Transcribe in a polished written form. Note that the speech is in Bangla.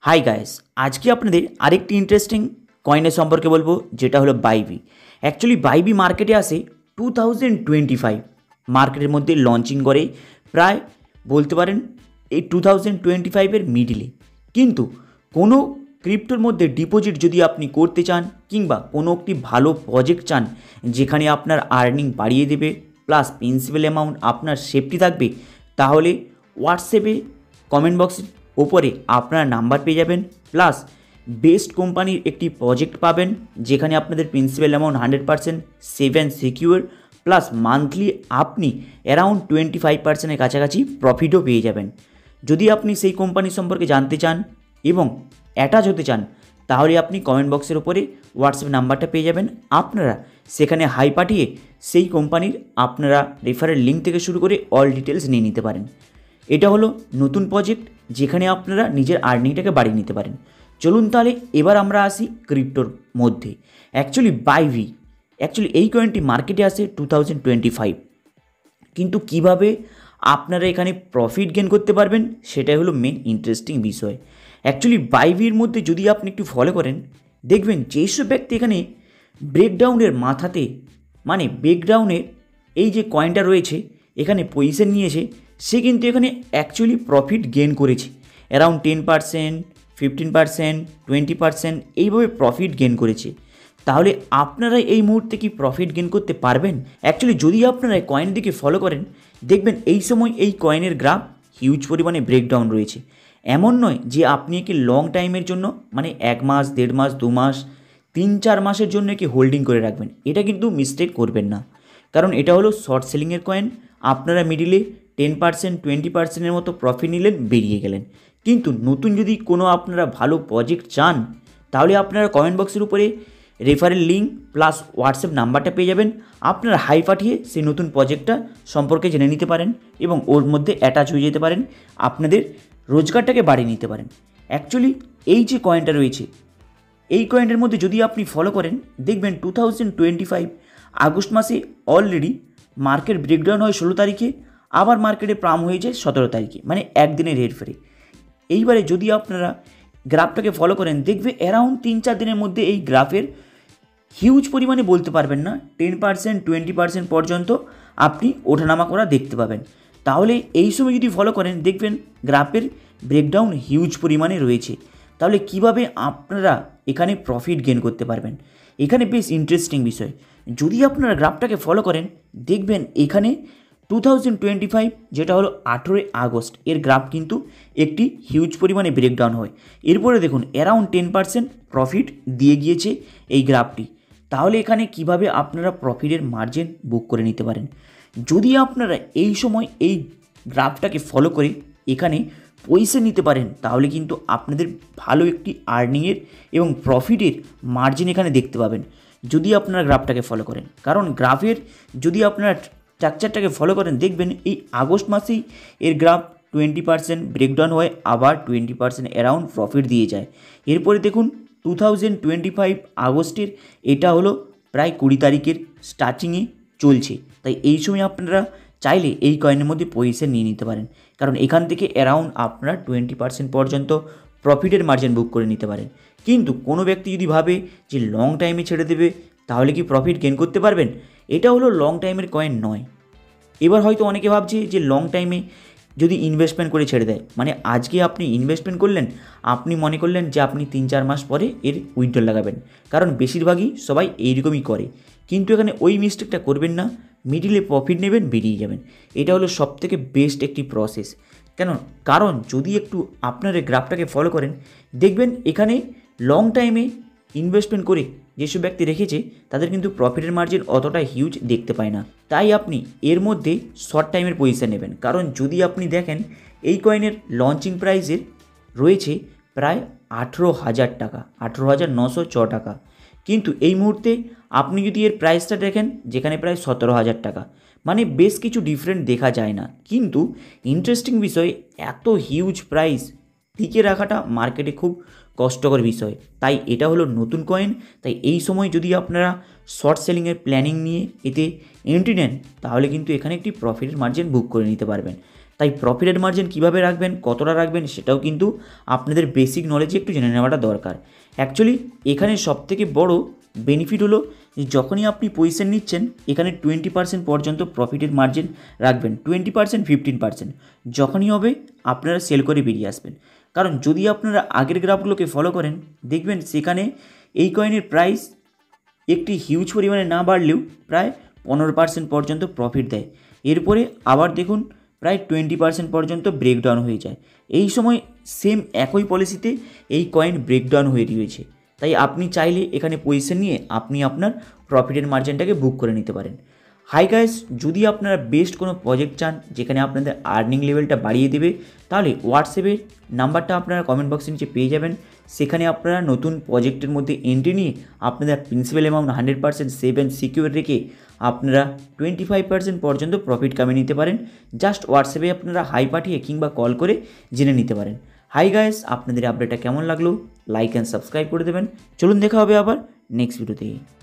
হাই গাইস, আজকে আপনাদের আরেকটি ইন্টারেস্টিং কয়েনের সম্পর্কে বলবো, যেটা হলো বাইবি। অ্যাকচুয়ালি বাইবি মার্কেটে আসে 2025 মার্কেটের মধ্যে লঞ্চিং করে প্রায় বলতে পারেন এই 2025-এর মিডিলে। কিন্তু কোনো ক্রিপ্টোর মধ্যে ডিপোজিট যদি আপনি করতে চান কিংবা কোনো একটি ভালো প্রজেক্ট চান যেখানে আপনার আর্নিং বাড়িয়ে দেবে প্লাস প্রিন্সিপাল অ্যামাউন্ট আপনার সেফটি থাকবে, তাহলে হোয়াটসঅ্যাপে কমেন্ট বক্সের ওপরে আপনার নাম্বার পেয়ে যাবেন, প্লাস বেস্ট কোম্পানির একটি প্রজেক্ট পাবেন যেখানে আপনাদের principal amount 100% save and secure, plus monthly আপনি অ্যারাউন্ড 25%-এর কাছাকাছি প্রফিটও পেয়ে যাবেন। যদি আপনি সেই কোম্পানি সম্পর্কে জানতে চান এবং অ্যাটাচ হতে চান, তাহলে আপনি কমেন্ট বক্সের ওপরে হোয়াটসঅ্যাপ নাম্বারটা পেয়ে যাবেন। আপনারা সেখানে হাই পাঠিয়ে সেই কোম্পানির আপনারা রেফারেল লিঙ্ক থেকে শুরু করে অল ডিটেলস নিয়ে নিতে পারেন। এটা হলো নতুন প্রজেক্ট যেখানে আপনারা নিজের আর্নিংটাকে বাড়িয়ে নিতে পারেন। চলুন তাহলে এবার আমরা আসি ক্রিপ্টোর মধ্যে। বাইবি এই কয়েনটি মার্কেটে আসে 2025, কিন্তু কিভাবে আপনারা এখানে প্রফিট গেন করতে পারবেন সেটাই হলো মেন ইন্টারেস্টিং বিষয়। বাইবির মধ্যে যদি আপনি একটু ফলো করেন, দেখবেন যেসব ব্যক্তি এখানে ব্রেকডাউনের মাথাতে ব্রেকডাউনের এই যে কয়েনটা রয়েছে এখানে পজিশন নিয়েছে, সে কিন্তু এখানে অ্যাকচুয়ালি প্রফিট গেন করেছে অ্যারাউন্ড 10%, 15%, 20% এইভাবে প্রফিট গেন করেছে। তাহলে আপনারা এই মুহূর্তে কি প্রফিট গেন করতে পারবেন? যদি আপনারা কয়েন দিকে ফলো করেন, দেখবেন এই সময় এই কয়েনের গ্রাফ হিউজ পরিমাণে ব্রেকডাউন রয়েছে। এমন নয় যে আপনি একে লং টাইমের জন্য 1 মাস, 1.5 মাস, 2 মাস, 3-4 মাসের জন্য একে হোল্ডিং করে রাখবেন, এটা কিন্তু মিস্টেক করবেন না। কারণ এটা হলো শর্ট সেলিংয়ের কয়েন। আপনারা মিডিলে 10%, 20%-এর মতো প্রফিট নিলেন, বেরিয়ে গেলেন। কিন্তু নতুন যদি কোনো আপনারা ভালো প্রজেক্ট চান, তাহলে আপনারা কমেন্ট বক্সের উপরে রেফারেল লিঙ্ক প্লাস হোয়াটসঅ্যাপ নাম্বারটা পেয়ে যাবেন। আপনারা হাই পাঠিয়ে সেই নতুন প্রজেক্টটা সম্পর্কে জেনে নিতে পারেন এবং ওর মধ্যে অ্যাটাচ হয়ে যেতে পারেন, আপনাদের রোজগারটাকে বাড়িয়ে নিতে পারেন। এই যে কয়েনটা রয়েছে, এই কয়েনটার মধ্যে যদি আপনি ফলো করেন, দেখবেন 2025 আগস্ট মাসে অলরেডি মার্কেট ব্রেকডাউন হয় 16 তারিখে, আবার মার্কেটে পাম্প হয়েছে 17 তারিখে, একদিনের হেরফেরে। এইবারে যদি আপনারা গ্রাফটাকে ফলো করেন, দেখবে অ্যারাউন্ড 3-4 দিনের মধ্যে এই গ্রাফের হিউজ পরিমাণে বলতে পারবেন না 10%, 20% পর্যন্ত আপনি ওঠানামা করা দেখতে পাবেন। তাহলে এই সময় যদি ফলো করেন, দেখবেন গ্রাফের ব্রেকডাউন হিউজ পরিমাণে রয়েছে। তাহলে কিভাবে আপনারা এখানে প্রফিট গেন করতে পারবেন, এখানে বেশ ইন্টারেস্টিং বিষয়। যদি আপনারা গ্রাফটাকে ফলো করেন, দেখবেন এখানে 2025 যেটা হলো 18 আগস্ট এর গ্রাফ কিন্তু একটি হিউজ পরিমাণে ব্রেকডাউন হয়। এরপরে দেখুন অ্যারাউন্ড 10% প্রফিট দিয়ে গিয়েছে এই গ্রাফটি। তাহলে এখানে কিভাবে আপনারা প্রফিটের মার্জিন বুক করে নিতে পারেন, যদি আপনারা এই সময় এই গ্রাফটাকে ফলো করে এখানে পয়সা নিতে পারেন, তাহলে কিন্তু আপনাদের ভালো একটি আর্নিংয়ের এবং প্রফিটের মার্জিন এখানে দেখতে পাবেন যদি আপনারা গ্রাফটাকে ফলো করেন। কারণ গ্রাফের যদি আপনারা স্ট্রাকচারটাকে ফলো করেন, দেখবেন এই আগস্ট মাসেই এর গ্রাফ 20% ব্রেকডাউন হয়, আবার 20% অ্যারাউন্ড প্রফিট দিয়ে যায়। এরপরে দেখুন 2025 আগস্টের এটা হলো প্রায় 20 তারিখের স্টার্টিংয়ে চলছে। তাই এই সময় আপনারা চাইলে এই কয়েনের মধ্যে পজিশন নিয়ে নিতে পারেন, কারণ এখান থেকে অ্যারাউন্ড আপনারা 20% পর্যন্ত প্রফিটের মার্জিন বুক করে নিতে পারেন। কিন্তু কোনো ব্যক্তি যদি ভাবে যে লং টাইমে ছেড়ে দেবে, তাহলে কি প্রফিট গেন করতে পারবেন? এটা হলো লং টাইমের কয়েন নয়। এবার হয়তো অনেকে ভাবছে যে লং টাইমে যদি ইনভেস্টমেন্ট করে ছেড়ে দেয়, আজকে আপনি ইনভেস্টমেন্ট করলেন, আপনি মনে করলেন যে আপনি 3-4 মাস পরে এর উইথড্রল লাগাবেন, কারণ বেশিরভাগই সবাই এইরকমই করে। কিন্তু এখানে ওই মিস্টেকটা করবেন না, মিডিলে প্রফিট নেবেন, বেরিয়ে যাবেন। এটা হলো সবথেকে বেস্ট একটি প্রসেস। কারণ যদি একটু আপনারা গ্রাফটাকে ফলো করেন, দেখবেন এখানে লং টাইমে ইনভেস্টমেন্ট করে যেসব ব্যক্তি রেখেছে তাদের কিন্তু প্রফিটের মার্জিন অতটা হিউজ দেখতে পায় না। তাই আপনি এর মধ্যে শর্ট টাইমের পজিশন নেবেন, কারণ যদি আপনি দেখেন এই কয়েনের লঞ্চিং প্রাইসের রয়েছে প্রায় 18,000 টাকা, 18,906 টাকা। কিন্তু এই মুহূর্তে আপনি যদি এর প্রাইসটা দেখেন, যেখানে প্রায় 17,000 টাকা, বেশ কিছু ডিফারেন্ট দেখা যায় না। কিন্তু ইন্টারেস্টিং বিষয়, এত হিউজ প্রাইস টিকে রাখাটা মার্কেটে খুব কষ্টকর বিষয়। তাই এটা হলো নতুন কয়েন। তাই এই সময় যদি আপনারা শর্ট সেলিংয়ের প্ল্যানিং নিয়ে এতে এন্ট্রি নেন, তাহলে কিন্তু এখানে একটি প্রফিটের মার্জিন বুক করে নিতে পারবেন। তাই প্রফিটের মার্জিন কীভাবে রাখবেন, কতটা রাখবেন, সেটাও কিন্তু আপনাদের বেসিক নলেজে একটু জেনে নেওয়াটা দরকার। অ্যাকচুয়ালি এখানে সবথেকে বড় বেনিফিট হলো যে যখনই আপনি পজিশন নিচ্ছেন এখানে 20% পর্যন্ত প্রফিটের মার্জিন রাখবেন, 20%, 15%। যখনই হবে আপনারা সেল করে বেরিয়ে আসবেন। কারণ যদি আপনারা আগের গ্রাফগুলোকে ফলো করেন দেখবেন সেখানে এই কয়েনের প্রাইস একটি হিউজ পরিমাণে না বাড়লেও প্রায় 15% পর্যন্ত প্রফিট দেয়। এরপরে আবার দেখুন প্রায় 20% পর্যন্ত ব্রেকডাউন হয়ে যায়। এই সময় সেম একই পলিসিতে এই কয়েন ব্রেকডাউন হয়ে রয়েছে। তাই আপনি চাইলে এখানে পজিশন নিয়ে আপনি আপনার প্রফিটের মার্জিনটাকে বুক করে নিতে পারেন। হাই গাইস, যদি আপনারা বেস্ট কোনো প্রজেক্ট চান যেখানে আপনাদের আর্নিং লেভেলটা বাড়িয়ে দেবে, তাহলে হোয়াটসঅ্যাপের নাম্বারটা আপনারা কমেন্ট বক্সের নিচে পেয়ে যাবেন। সেখানে আপনারা নতুন প্রজেক্টের মধ্যে এন্ট্রি নিয়ে আপনাদের principal amount 100% save and secure রেখে আপনারা 25% পর্যন্ত প্রফিট কামিয়ে নিতে পারেন। জাস্ট হোয়াটসঅ্যাপে আপনারা হাই পাঠিয়ে কিংবা কল করে জেনে নিতে পারেন। হাই গাইস, আপনাদের আপডেটটা কেমন লাগলো লাইক অ্যান্ড সাবস্ক্রাইব করে দেবেন। চলুন দেখা হবে আবার নেক্সট ভিডিওতে।